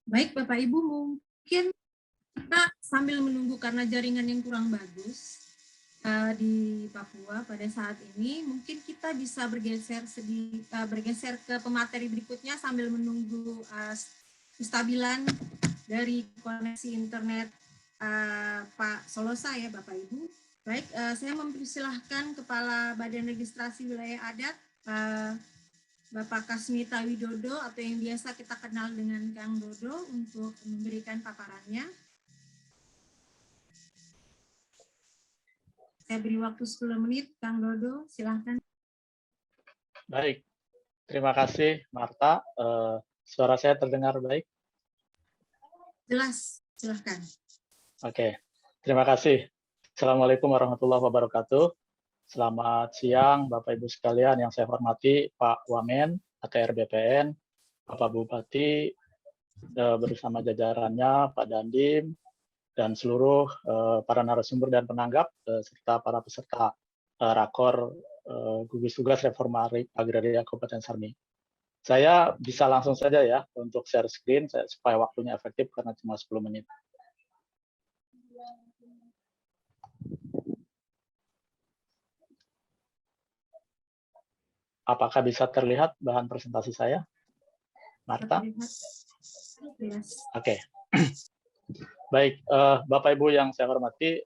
Baik Bapak Ibu, mungkin kita sambil menunggu karena jaringan yang kurang bagus di Papua pada saat ini, mungkin kita bisa bergeser ke pemateri berikutnya sambil menunggu kestabilan dari koneksi internet Pak Solosa ya Bapak Ibu. Baik, saya mempersilahkan Kepala Badan Registrasi Wilayah Adat Bapak Kasmita Widodo atau yang biasa kita kenal dengan Kang Dodo untuk memberikan paparannya. Saya beri waktu 10 menit, Kang Dodo, silahkan. Baik, terima kasih Marta. Suara saya terdengar baik? Jelas, silahkan. Oke, terima kasih. Assalamualaikum warahmatullahi wabarakatuh. Selamat siang Bapak Ibu sekalian yang saya hormati, Pak Wamen, ATR BPN, Bapak Bupati, bersama jajarannya, Pak Dandim, dan seluruh para narasumber dan penanggap, serta para peserta rakor gugus tugas reforma agraria Kabupaten Sarmi. Saya bisa langsung saja ya untuk share screen supaya waktunya efektif karena cuma 10 menit. Apakah bisa terlihat bahan presentasi saya, Marta? Oke. Baik, Bapak Ibu yang saya hormati,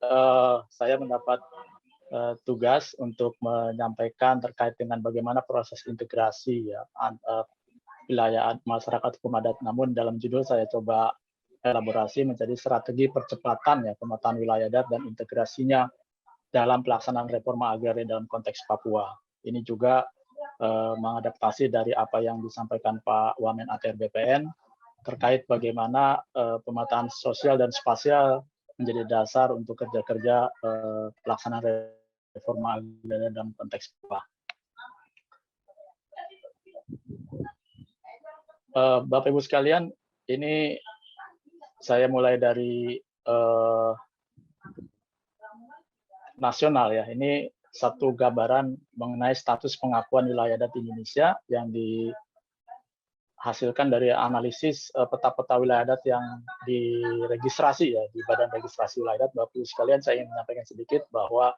saya mendapat tugas untuk menyampaikan terkait dengan bagaimana proses integrasi ya wilayah masyarakat hukum adat. Namun dalam judul saya coba elaborasi menjadi strategi percepatan ya pemetaan wilayah adat dan integrasinya dalam pelaksanaan reforma agraria dalam konteks Papua. Ini juga mengadaptasi dari apa yang disampaikan Pak Wamen ATR BPN terkait bagaimana pemetaan sosial dan spasial menjadi dasar untuk kerja-kerja pelaksanaan reforma agraria dalam konteks Papua. Bapak Ibu sekalian, ini saya mulai dari nasional ya. Ini satu gambaran mengenai status pengakuan wilayah adat Indonesia yang dihasilkan dari analisis peta-peta wilayah adat yang diregistrasi ya di Badan Registrasi Wilayah Adat. Bapak Ibu sekalian, saya ingin menyampaikan sedikit bahwa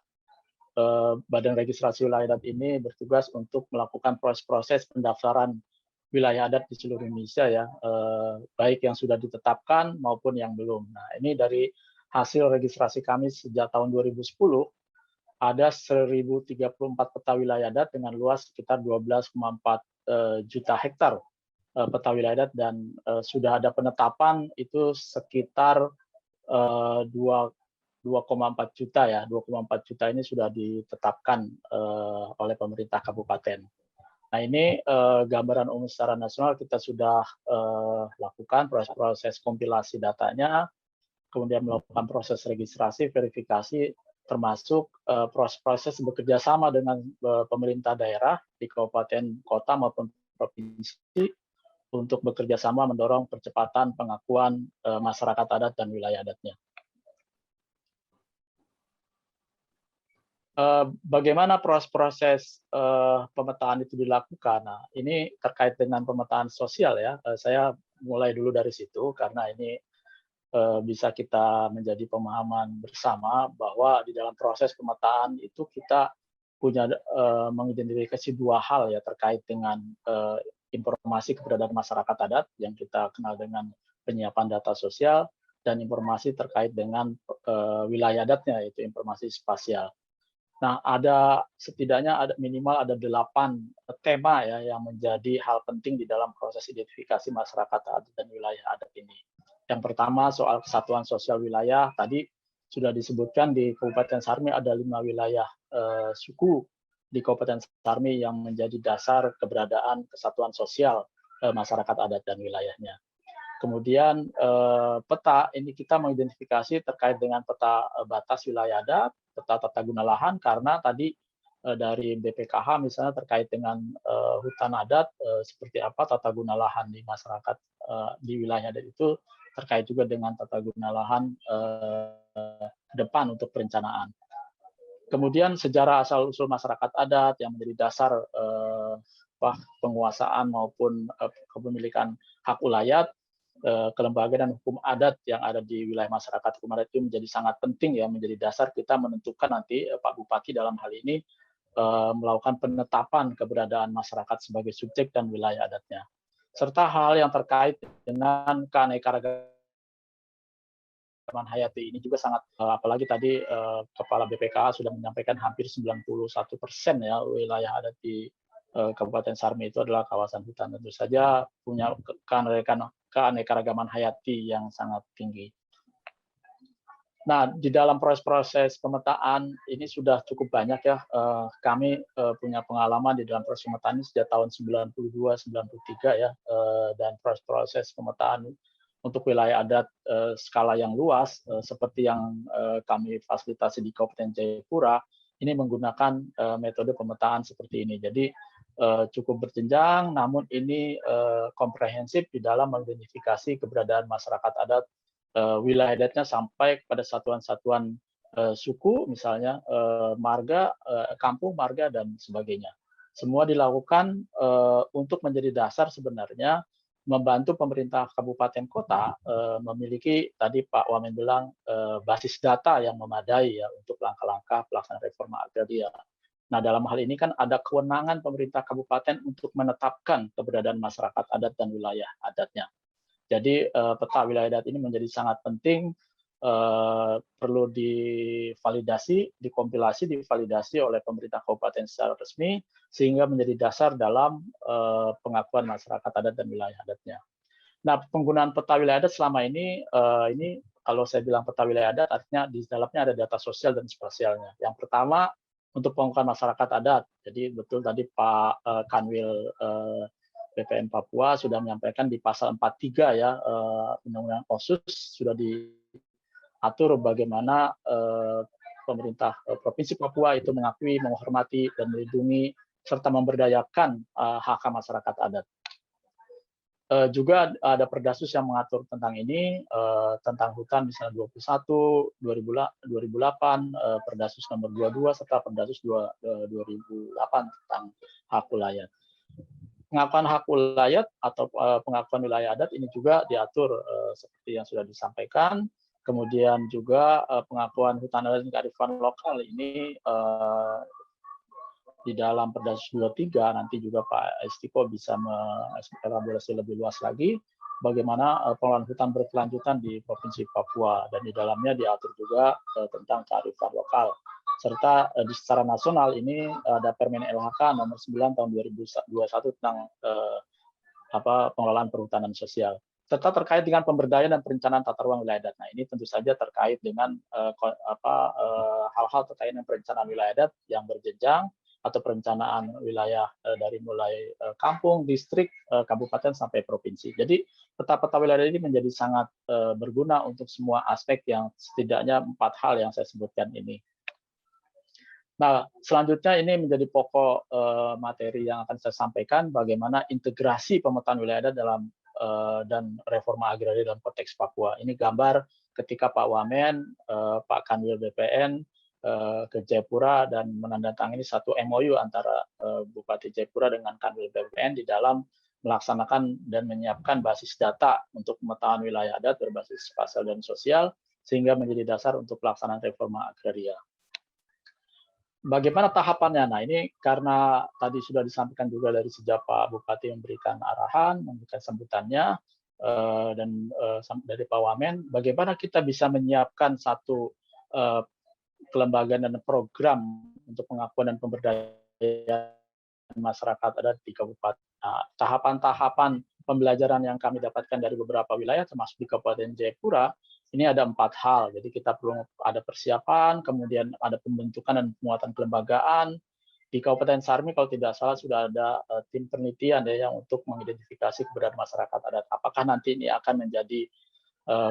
Badan Registrasi Wilayah Adat ini bertugas untuk melakukan proses-proses pendaftaran wilayah adat di seluruh Indonesia ya, baik yang sudah ditetapkan maupun yang belum. Nah, ini dari hasil registrasi kami sejak tahun 2010, ada 1034 peta wilayah adat dengan luas sekitar 12,4 juta hektar peta wilayah adat, dan sudah ada penetapan itu sekitar 2,4 juta ya. 2,4 juta ini sudah ditetapkan oleh pemerintah kabupaten. Nah, ini gambaran umum secara nasional kita sudah lakukan proses kompilasi datanya, kemudian melakukan proses registrasi, verifikasi, termasuk proses bekerja sama dengan pemerintah daerah di kabupaten, kota maupun provinsi untuk bekerja sama mendorong percepatan pengakuan masyarakat adat dan wilayah adatnya. Bagaimana proses pemetaan itu dilakukan? Nah, ini terkait dengan pemetaan sosial ya. Saya mulai dulu dari situ karena ini bisa kita menjadi pemahaman bersama bahwa di dalam proses pemetaan itu kita punya mengidentifikasi dua hal ya terkait dengan informasi keberadaan masyarakat adat yang kita kenal dengan penyiapan data sosial, dan informasi terkait dengan wilayah adatnya, yaitu informasi spasial. Nah, setidaknya minimal ada 8 tema ya yang menjadi hal penting di dalam proses identifikasi masyarakat adat dan wilayah adat ini. Yang pertama soal kesatuan sosial wilayah, tadi sudah disebutkan di Kabupaten Sarmi ada 5 wilayah suku di Kabupaten Sarmi yang menjadi dasar keberadaan kesatuan sosial masyarakat adat dan wilayahnya. Kemudian peta ini kita mengidentifikasi terkait dengan peta batas wilayah adat, peta tata guna lahan, karena tadi dari BPKH misalnya terkait dengan hutan adat, seperti apa tata guna lahan di masyarakat di wilayah adat itu terkait juga dengan tata guna lahan depan untuk perencanaan. Kemudian sejarah asal-usul masyarakat adat yang menjadi dasar penguasaan maupun kepemilikan hak ulayat, kelembagaan dan hukum adat yang ada di wilayah masyarakat hukum adat itu menjadi sangat penting ya, menjadi dasar kita menentukan nanti Pak Bupati dalam hal ini melakukan penetapan keberadaan masyarakat sebagai subjek dan wilayah adatnya. Serta hal yang terkait dengan keanekaragaman hayati ini juga sangat apalagi tadi Kepala BPKA sudah menyampaikan hampir 91% ya wilayah adat di Kabupaten Sarmi itu adalah kawasan hutan. Tentu saja punya keanekaragaman hayati yang sangat tinggi. Nah, di dalam proses-proses pemetaan ini sudah cukup banyak ya. Kami punya pengalaman di dalam proses pemetaan ini sejak tahun 92, 93 ya. Dan proses pemetaan untuk wilayah adat skala yang luas, seperti yang kami fasilitasi di Kabupaten Jayapura, ini menggunakan metode pemetaan seperti ini. Jadi cukup berjenjang, namun ini komprehensif di dalam mengidentifikasi keberadaan masyarakat adat wilayah adatnya sampai kepada satuan-satuan suku, misalnya marga, kampung, marga, dan sebagainya. Semua dilakukan untuk menjadi dasar sebenarnya membantu pemerintah kabupaten kota memiliki, tadi Pak Wamen bilang, basis data yang memadai ya untuk langkah-langkah pelaksanaan reforma agraria. Nah, dalam hal ini kan ada kewenangan pemerintah kabupaten untuk menetapkan keberadaan masyarakat adat dan wilayah adatnya. Jadi peta wilayah adat ini menjadi sangat penting, perlu divalidasi, dikompilasi, divalidasi oleh pemerintah kabupaten secara resmi, sehingga menjadi dasar dalam pengakuan masyarakat adat dan wilayah adatnya. Nah, penggunaan peta wilayah adat selama ini kalau saya bilang peta wilayah adat, artinya di dalamnya ada data sosial dan spasialnya. Yang pertama, untuk pengakuan masyarakat adat. Jadi betul tadi Pak Kanwil BPN Papua sudah menyampaikan di pasal 43 ya Undang-Undang OSUS sudah diatur bagaimana pemerintah Provinsi Papua itu mengakui, menghormati, dan melindungi serta memberdayakan hak masyarakat adat. Juga ada Perdasus yang mengatur tentang ini, tentang hutan misalnya 21 2008, Perdasus nomor 22 serta Perdasus 2008 tentang hak ulayat. Pengakuan hak ulayat atau pengakuan wilayah adat ini juga diatur seperti yang sudah disampaikan. Kemudian juga pengakuan hutan adat dan kearifan lokal ini di dalam Perdasus 23 nanti juga Pak Estiko bisa mengelaborasi lebih luas lagi bagaimana pengelolaan hutan berkelanjutan di Provinsi Papua, dan di dalamnya diatur juga tentang kearifan lokal. Serta secara nasional ini ada Permen LHK nomor 9 tahun 2021 tentang pengelolaan perhutanan sosial. Serta terkait dengan pemberdayaan dan perencanaan tata ruang wilayah adat. Nah, ini tentu saja terkait dengan hal-hal terkait dengan perencanaan wilayah adat yang berjenjang atau perencanaan wilayah dari mulai kampung, distrik, kabupaten sampai provinsi. Jadi peta-peta wilayah ini menjadi sangat berguna untuk semua aspek yang setidaknya 4 hal yang saya sebutkan ini. Nah, selanjutnya ini menjadi pokok materi yang akan saya sampaikan, bagaimana integrasi pemetaan wilayah adat dalam dan reforma agraria dalam konteks Papua. Ini gambar ketika Pak Wamen, Pak Kanwil BPN ke Jayapura dan menandatangani satu MOU antara Bupati Jayapura dengan Kanwil BPN di dalam melaksanakan dan menyiapkan basis data untuk pemetaan wilayah adat berbasis spasial dan sosial, sehingga menjadi dasar untuk pelaksanaan reforma agraria. Bagaimana tahapannya? Nah, ini karena tadi sudah disampaikan juga dari sejak Pak Bupati memberikan arahan, memberikan sambutannya, dan dari Pak Wamen, bagaimana kita bisa menyiapkan satu kelembagaan dan program untuk pengakuan dan pemberdayaan masyarakat adat di kabupaten. Nah, tahapan-tahapan pembelajaran yang kami dapatkan dari beberapa wilayah, termasuk di Kabupaten Jayapura, ini ada 4 hal. Jadi kita perlu ada persiapan, kemudian ada pembentukan dan penguatan kelembagaan. Di Kabupaten Sarmi kalau tidak salah sudah ada tim penelitian ya yang untuk mengidentifikasi keberadaan masyarakat adat. Apakah nanti ini akan menjadi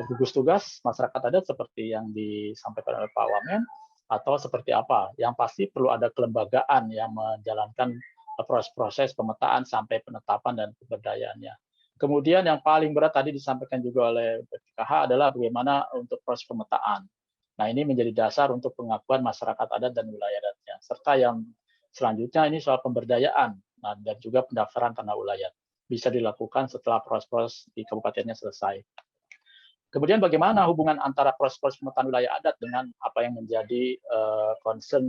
gugus tugas masyarakat adat seperti yang disampaikan oleh Pak Wamen, atau seperti apa? Yang pasti perlu ada kelembagaan yang menjalankan proses-proses pemetaan sampai penetapan dan pemberdayaannya. Kemudian yang paling berat tadi disampaikan juga oleh BPKH adalah bagaimana untuk proses pemetaan. Nah, ini menjadi dasar untuk pengakuan masyarakat adat dan wilayah adatnya. Serta yang selanjutnya ini soal pemberdayaan, nah, dan juga pendaftaran tanah ulayat. bisa dilakukan setelah proses-proses di kabupatennya selesai. Kemudian bagaimana hubungan antara proses-proses pemetaan wilayah adat dengan apa yang menjadi concern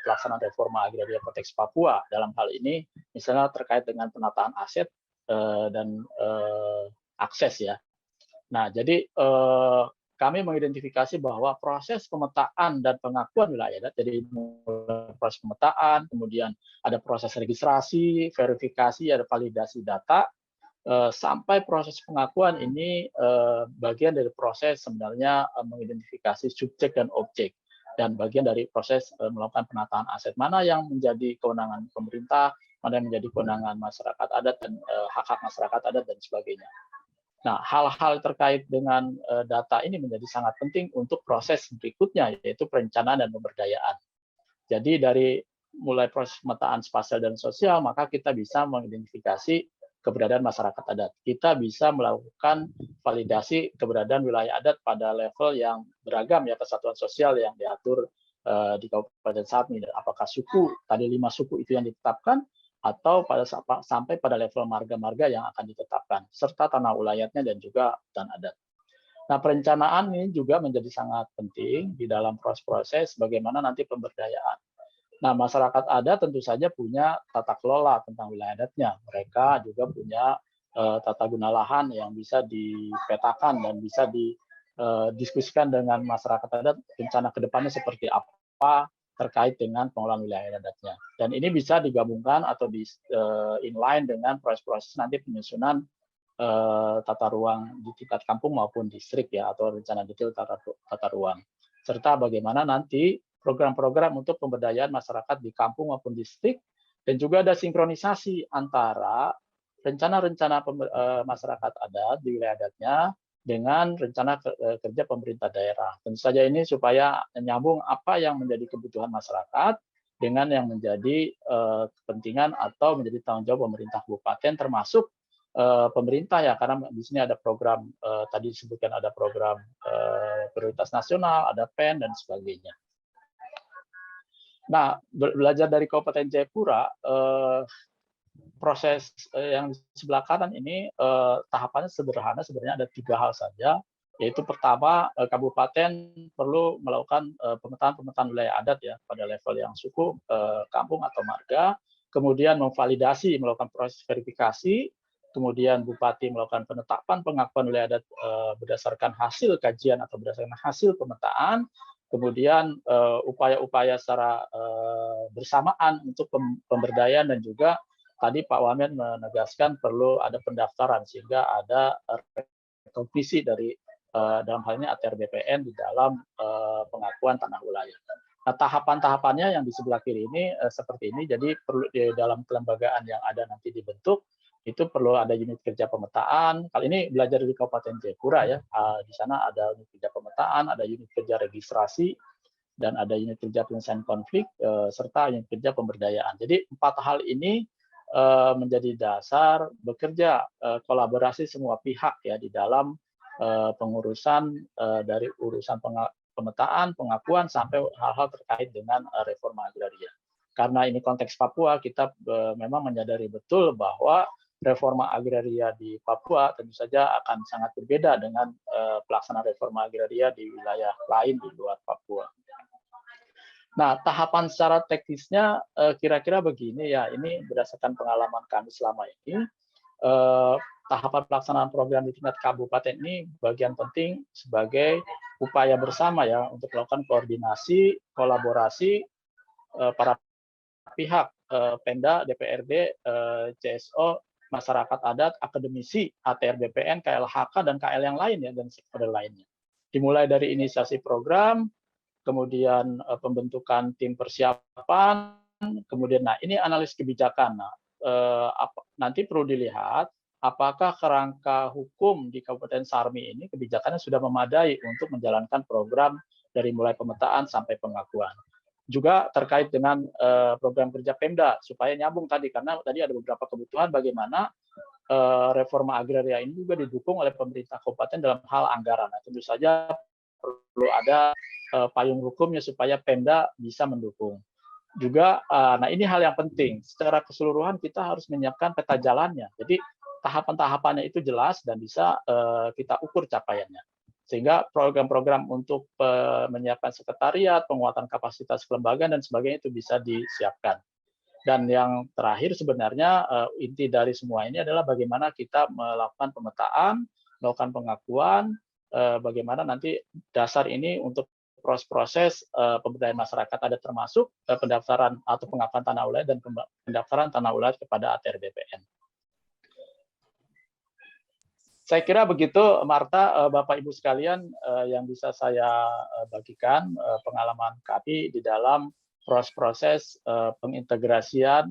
pelaksanaan reforma agraria konteks Papua dalam hal ini, misalnya terkait dengan penataan aset dan akses ya. Nah, jadi kami mengidentifikasi bahwa proses pemetaan dan pengakuan wilayah adat, jadi proses pemetaan, kemudian ada proses registrasi, verifikasi, ada validasi data, sampai proses pengakuan ini bagian dari proses sebenarnya mengidentifikasi subjek dan objek, dan bagian dari proses melakukan penataan aset, mana yang menjadi kewenangan pemerintah, mana yang menjadi kewenangan masyarakat adat dan hak-hak masyarakat adat dan sebagainya. Nah, hal-hal terkait dengan data ini menjadi sangat penting untuk proses berikutnya, yaitu perencanaan dan pemberdayaan. Jadi dari mulai proses pemetaan spasial dan sosial, maka kita bisa mengidentifikasi keberadaan masyarakat adat. Kita bisa melakukan validasi keberadaan wilayah adat pada level yang beragam ya, kesatuan sosial yang diatur di Kabupaten Sarmi. Apakah suku, tadi 5 suku itu yang ditetapkan, atau sampai pada level marga-marga yang akan ditetapkan, serta tanah ulayatnya dan juga hutan adat. Nah, perencanaan ini juga menjadi sangat penting di dalam proses-proses bagaimana nanti pemberdayaan. Nah, masyarakat adat tentu saja punya tata kelola tentang wilayah adatnya. Mereka juga punya tata guna lahan yang bisa dipetakan dan bisa didiskusikan dengan masyarakat adat rencana ke depannya seperti apa terkait dengan pengelolaan wilayah adatnya. Dan ini bisa digabungkan atau inline dengan proses-proses nanti penyusunan tata ruang di tingkat kampung maupun distrik ya, atau rencana detail tata ruang. Serta bagaimana nanti program-program untuk pemberdayaan masyarakat di kampung maupun distrik, dan juga ada sinkronisasi antara rencana-rencana masyarakat adat di wilayah adatnya dengan rencana kerja pemerintah daerah. Tentu saja ini supaya menyambung apa yang menjadi kebutuhan masyarakat dengan yang menjadi kepentingan atau menjadi tanggung jawab pemerintah kabupaten, termasuk pemerintah ya, karena di sini ada program tadi disebutkan ada program prioritas nasional, ada PEN dan sebagainya. Nah, belajar dari Kabupaten Jayapura, proses yang di sebelah kanan ini tahapannya sederhana, sebenarnya ada 3 hal saja, yaitu pertama kabupaten perlu melakukan pemetaan wilayah adat ya pada level yang suku, kampung atau marga, kemudian memvalidasi, melakukan proses verifikasi, kemudian bupati melakukan penetapan pengakuan wilayah adat berdasarkan hasil kajian atau berdasarkan hasil pemetaan, kemudian upaya-upaya secara bersamaan untuk pemberdayaan, dan juga tadi Pak Wamen menegaskan perlu ada pendaftaran sehingga ada rekognisi dari dalam hal ini ATR BPN di dalam pengakuan tanah wilayah. Nah, tahapan-tahapannya yang di sebelah kiri ini seperti ini. Jadi perlu di dalam kelembagaan yang ada nanti dibentuk itu perlu ada unit kerja pemetaan. Kali ini belajar di Kabupaten Jayapura ya. Di sana ada unit kerja pemetaan, ada unit kerja registrasi, dan ada unit kerja penyelesaian konflik serta unit kerja pemberdayaan. Jadi 4 hal ini menjadi dasar bekerja kolaborasi semua pihak ya di dalam pengurusan dari urusan pemetaan, pengakuan sampai hal-hal terkait dengan reforma agraria. Karena ini konteks Papua, kita memang menyadari betul bahwa reforma agraria di Papua tentu saja akan sangat berbeda dengan pelaksanaan reforma agraria di wilayah lain di luar Papua. Nah, tahapan secara teknisnya kira-kira begini ya, ini berdasarkan pengalaman kami selama ini. Tahapan pelaksanaan program di tingkat kabupaten ini bagian penting sebagai upaya bersama ya untuk melakukan koordinasi, kolaborasi para pihak, Pemda, DPRD, CSO, masyarakat adat, akademisi, ATR BPN, KLHK, dan KL yang lain ya, dan stakeholder lainnya. Dimulai dari inisiasi program, kemudian pembentukan tim persiapan, kemudian nah ini analis kebijakan. Nah, nanti perlu dilihat apakah kerangka hukum di Kabupaten Sarmi ini kebijakannya sudah memadai untuk menjalankan program dari mulai pemetaan sampai pengakuan. Juga terkait dengan program kerja Pemda supaya nyambung tadi, karena tadi ada beberapa kebutuhan bagaimana reforma agraria ini juga didukung oleh pemerintah kabupaten dalam hal anggaran. Nah, tentu saja perlu ada payung hukumnya supaya Pemda bisa mendukung. Juga, nah ini hal yang penting. Secara keseluruhan kita harus menyiapkan peta jalannya. Jadi tahapan-tahapannya itu jelas dan bisa kita ukur capaiannya. Sehingga program-program untuk menyiapkan sekretariat, penguatan kapasitas kelembagaan dan sebagainya itu bisa disiapkan. Dan yang terakhir sebenarnya inti dari semua ini adalah bagaimana kita melakukan pemetaan, melakukan pengakuan, bagaimana nanti dasar ini untuk proses pemberdayaan masyarakat, ada termasuk pendaftaran atau pengakuan tanah wilayah dan pendaftaran tanah wilayah kepada ATR BPN. Saya kira begitu, Marta, Bapak Ibu sekalian, yang bisa saya bagikan pengalaman kami di dalam proses pengintegrasian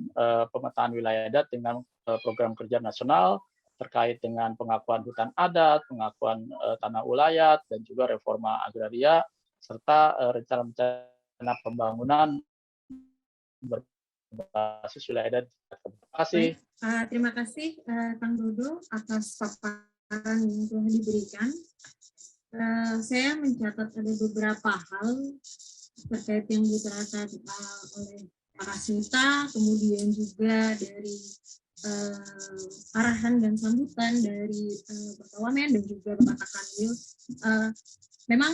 pemetaan wilayah adat dengan program kerja nasional terkait dengan pengakuan hutan adat, pengakuan tanah ulayat, dan juga reforma agraria, serta rencana pembangunan berbasis wilayah adat. Terima kasih. Terima kasih Kang Dodo atas paparan yang telah diberikan. Saya mencatat ada beberapa hal terkait yang diterangkan oleh Pak Asmita, kemudian juga dari arahan dan sambutan dari Bapak Wamen dan juga Bapak Kanwil. Memang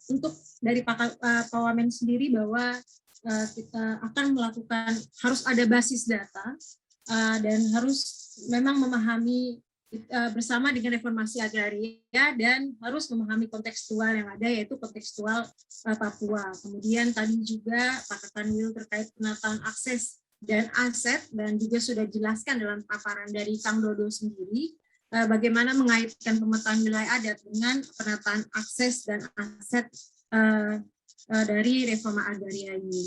untuk dari Pak Wamen sendiri bahwa kita akan melakukan, harus ada basis data dan harus memang memahami bersama dengan reformasi agraria dan harus memahami kontekstual yang ada, yaitu kontekstual Papua. Kemudian tadi juga Pak Kanwil terkait penataan akses dan aset, dan juga sudah dijelaskan dalam paparan dari Kang Dodo sendiri, bagaimana mengaitkan pemetaan wilayah adat dengan penataan akses dan aset dari reforma agraria ini.